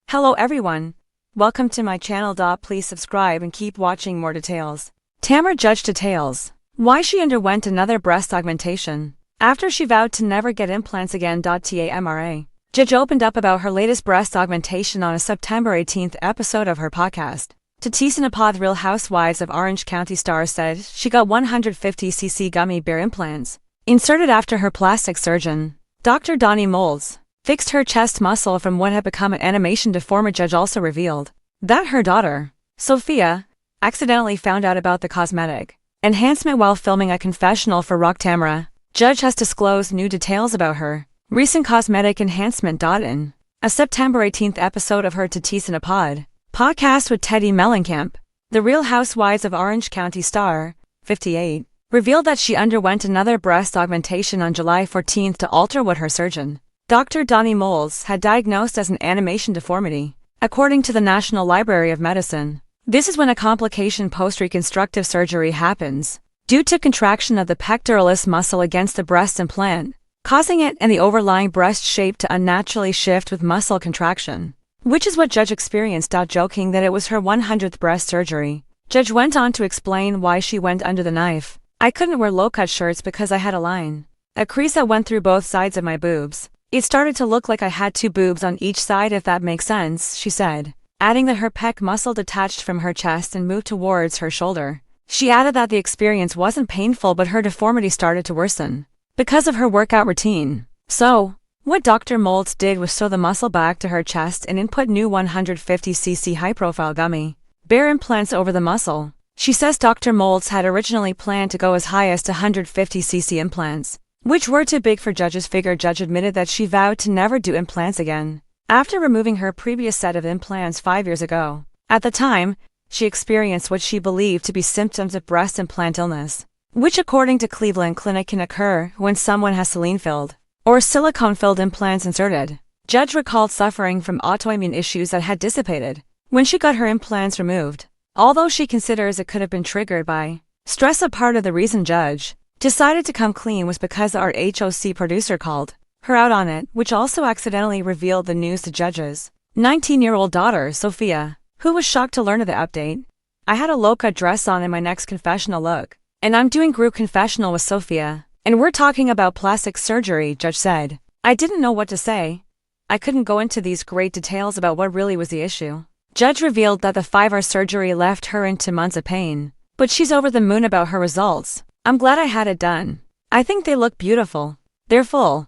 Hello everyone. Welcome to my channel. Please subscribe and keep watching more details. Tamra Judge details why she underwent another breast augmentation after she vowed to never get implants again. Tamra Judge opened up about her latest breast augmentation on a September 18th episode of her podcast. The Real Housewives of Orange County star said she got 150cc gummy bear implants inserted after her plastic surgeon, Dr. Donnie Moulds, fixed her chest muscle from what had become an animation deformity. Judge also revealed that her daughter, Sophia, accidentally found out about the cosmetic enhancement while filming a confessional for Tamra. Judge has disclosed new details about her recent cosmetic enhancement. In a September 18th episode of her podcast with Teddy Mellencamp, the Real Housewives of Orange County star, 58, revealed that she underwent another breast augmentation on July 14th to alter what her surgeon, Dr. Donnie Moulds, had diagnosed as an animation deformity. According to the National Library of Medicine, this is when a complication post-reconstructive surgery happens due to contraction of the pectoralis muscle against the breast implant, causing it and the overlying breast shape to unnaturally shift with muscle contraction, which is what Judge experienced. Joking that it was her 100th breast surgery, Judge went on to explain why she went under the knife. "I couldn't wear low-cut shirts because I had a crease that went through both sides of my boobs. It started to look like I had two boobs on each side, if that makes sense," she said, adding that her pec muscle detached from her chest and moved towards her shoulder. She added that the experience wasn't painful, but her deformity started to worsen because of her workout routine. So, what Dr. Moulds did was sew the muscle back to her chest and input new 150cc high-profile gummy bear implants over the muscle. She says Dr. Moulds had originally planned to go as high as 150cc implants, which were too big for Judge's figure. Judge admitted that she vowed to never do implants again after removing her previous set of implants 5 years ago. At the time, she experienced what she believed to be symptoms of breast implant illness, which according to Cleveland Clinic can occur when someone has saline-filled or silicone-filled implants inserted. Judge recalled suffering from autoimmune issues that had dissipated when she got her implants removed, although she considers it could have been triggered by stress. A part of the reason Judge decided to come clean was because our HOC producer called her out on it, which also accidentally revealed the news to Judge's 19-year-old daughter, Sophia, who was shocked to learn of the update. "I had a low-cut dress on in my next confessional look, and I'm doing group confessional with Sophia, and we're talking about plastic surgery," Judge said. "I didn't know what to say. I couldn't go into these great details about what really was the issue." Judge revealed that the 5-hour surgery left her into months of pain, but she's over the moon about her results. "I'm glad I had it done. I think they look beautiful. They're full.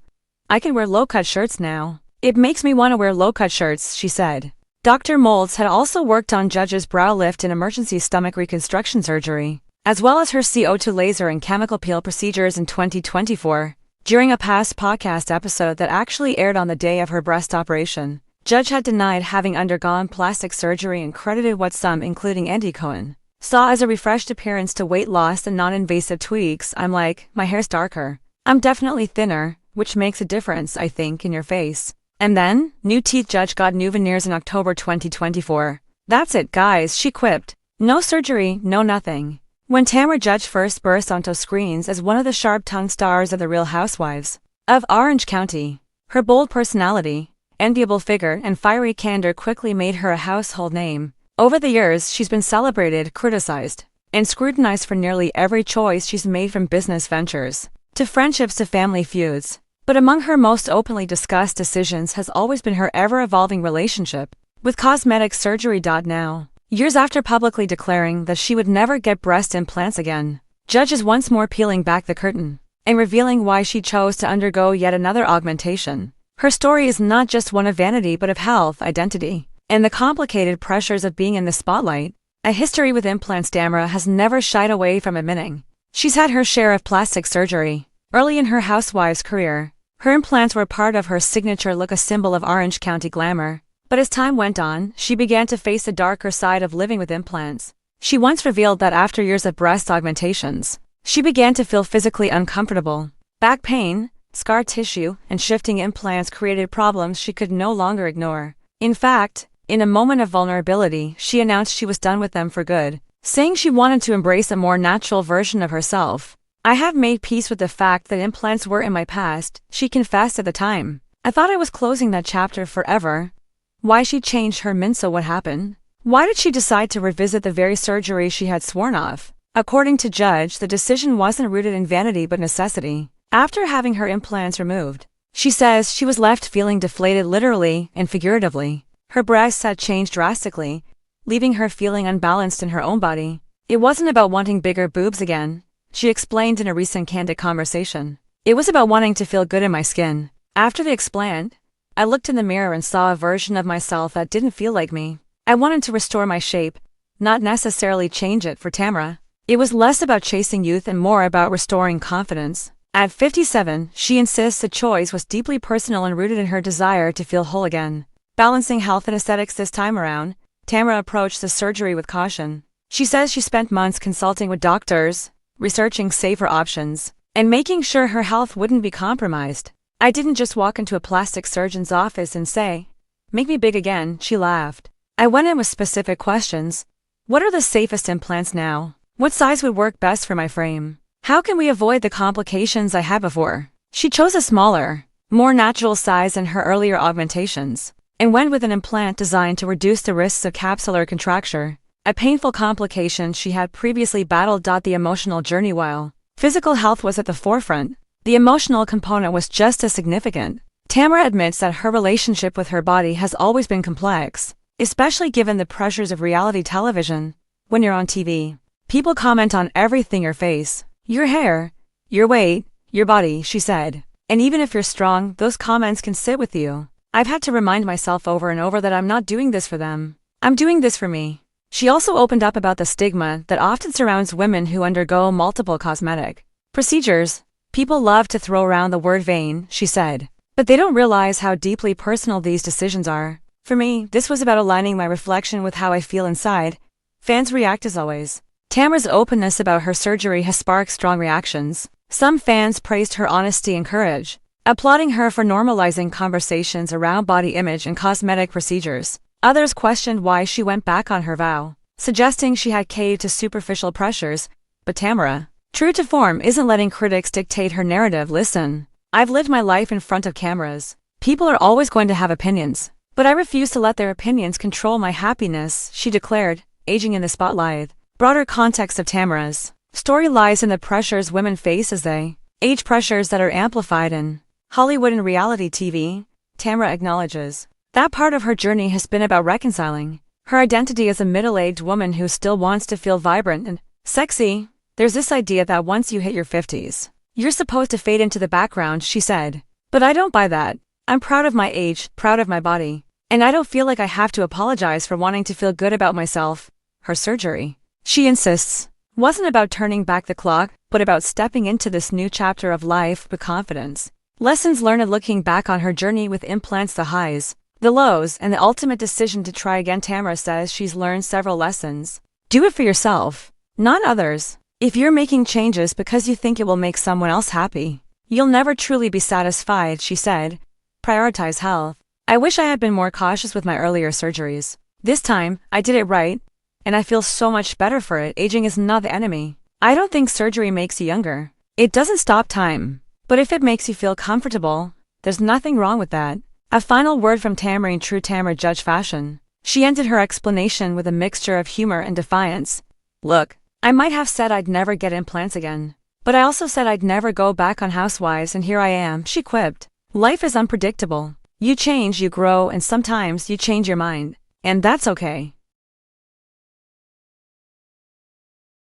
I can wear low-cut shirts now. It makes me want to wear low-cut shirts," she said. Dr. Moulds had also worked on Judge's brow lift and emergency stomach reconstruction surgery, as well as her CO2 laser and chemical peel procedures in 2024. During a past podcast episode that actually aired on the day of her breast operation, Judge had denied having undergone plastic surgery and credited what some, including Andy Cohen, saw as a refreshed appearance to weight loss and non-invasive tweaks. "I'm like, my hair's darker. I'm definitely thinner, which makes a difference, I think, in your face. And then, new teeth." Judge got new veneers in October 2024. "That's it, guys," she quipped. "No surgery, no nothing." When Tamra Judge first burst onto screens as one of the sharp-tongued stars of The Real Housewives of Orange County, her bold personality, enviable figure, and fiery candor quickly made her a household name. Over the years, she's been celebrated, criticized, and scrutinized for nearly every choice she's made, from business ventures to friendships to family feuds. But among her most openly discussed decisions has always been her ever-evolving relationship with cosmetic surgery. Now, years after publicly declaring that she would never get breast implants again, Judge is once more peeling back the curtain and revealing why she chose to undergo yet another augmentation. Her story is not just one of vanity but of health, identity, and the complicated pressures of being in the spotlight. A history with implants. Tamra has never shied away from admitting she's had her share of plastic surgery. Early in her housewives career, her implants were part of her signature look, a symbol of Orange County glamour. But as time went on, she began to face the darker side of living with implants. She once revealed that after years of breast augmentations, she began to feel physically uncomfortable. Back pain, scar tissue, and shifting implants created problems she could no longer ignore. In fact, in a moment of vulnerability, she announced she was done with them for good, saying she wanted to embrace a more natural version of herself. "I have made peace with the fact that implants were in my past," she confessed at the time. "I thought I was closing that chapter forever. Why she changed her mind, so what happened? Why did she decide to revisit the very surgery she had sworn off? According to Judge, the decision wasn't rooted in vanity but necessity. After having her implants removed, she says she was left feeling deflated literally and figuratively. Her breasts had changed drastically, leaving her feeling unbalanced in her own body. It wasn't about wanting bigger boobs again, she explained in a recent candid conversation. It was about wanting to feel good in my skin. After the explant, I looked in the mirror and saw a version of myself that didn't feel like me. I wanted to restore my shape, not necessarily change it. For Tamra, it was less about chasing youth and more about restoring confidence. At 57, she insists the choice was deeply personal and rooted in her desire to feel whole again. Balancing health and aesthetics this time around, Tamra approached the surgery with caution. She says she spent months consulting with doctors, researching safer options, and making sure her health wouldn't be compromised. I didn't just walk into a plastic surgeon's office and say, "Make me big again," she laughed. I went in with specific questions. What are the safest implants now? What size would work best for my frame? How can we avoid the complications I had before? She chose a smaller, more natural size than her earlier augmentations, and went with an implant designed to reduce the risks of capsular contracture, a painful complication she had previously battled. The emotional journey. While physical health was at the forefront, the emotional component was just as significant. Tamra admits that her relationship with her body has always been complex, especially given the pressures of reality television. When you're on TV, people comment on everything: your face, your hair, your weight, your body, she said. And even if you're strong, those comments can sit with you. I've had to remind myself over and over that I'm not doing this for them. I'm doing this for me. She also opened up about the stigma that often surrounds women who undergo multiple cosmetic procedures. People love to throw around the word vain, she said, but they don't realize how deeply personal these decisions are. For me, this was about aligning my reflection with how I feel inside. Fans react as always. Tamra's openness about her surgery has sparked strong reactions. Some fans praised her honesty and courage, applauding her for normalizing conversations around body image and cosmetic procedures. Others questioned why she went back on her vow, suggesting she had caved to superficial pressures. But Tamra, true to form, isn't letting critics dictate her narrative. Listen, I've lived my life in front of cameras. People are always going to have opinions, but I refuse to let their opinions control my happiness, she declared, aging in the spotlight. Broader context of Tamra's story lies in the pressures women face as they age, pressures that are amplified in Hollywood and reality TV. Tamra acknowledges that part of her journey has been about reconciling her identity as a middle-aged woman who still wants to feel vibrant and sexy. There's this idea that once you hit your 50s, you're supposed to fade into the background, she said. But I don't buy that. I'm proud of my age, proud of my body, and I don't feel like I have to apologize for wanting to feel good about myself. Her surgery, she insists, wasn't about turning back the clock, but about stepping into this new chapter of life with confidence. Lessons learned looking back on her journey with implants: the highs, the lows, and the ultimate decision to try again. Tamra says she's learned several lessons. Do it for yourself, not others. If you're making changes because you think it will make someone else happy, you'll never truly be satisfied, she said. Prioritize health. I wish I had been more cautious with my earlier surgeries. This time, I did it right, and I feel so much better for it. Aging is not the enemy. I don't think surgery makes you younger. It doesn't stop time. But if it makes you feel comfortable, there's nothing wrong with that. A final word from Tamra in true Tamra Judge fashion. She ended her explanation with a mixture of humor and defiance. Look, I might have said I'd never get implants again, but I also said I'd never go back on Housewives, and here I am, she quipped. Life is unpredictable. You change, you grow, and sometimes you change your mind. And that's okay.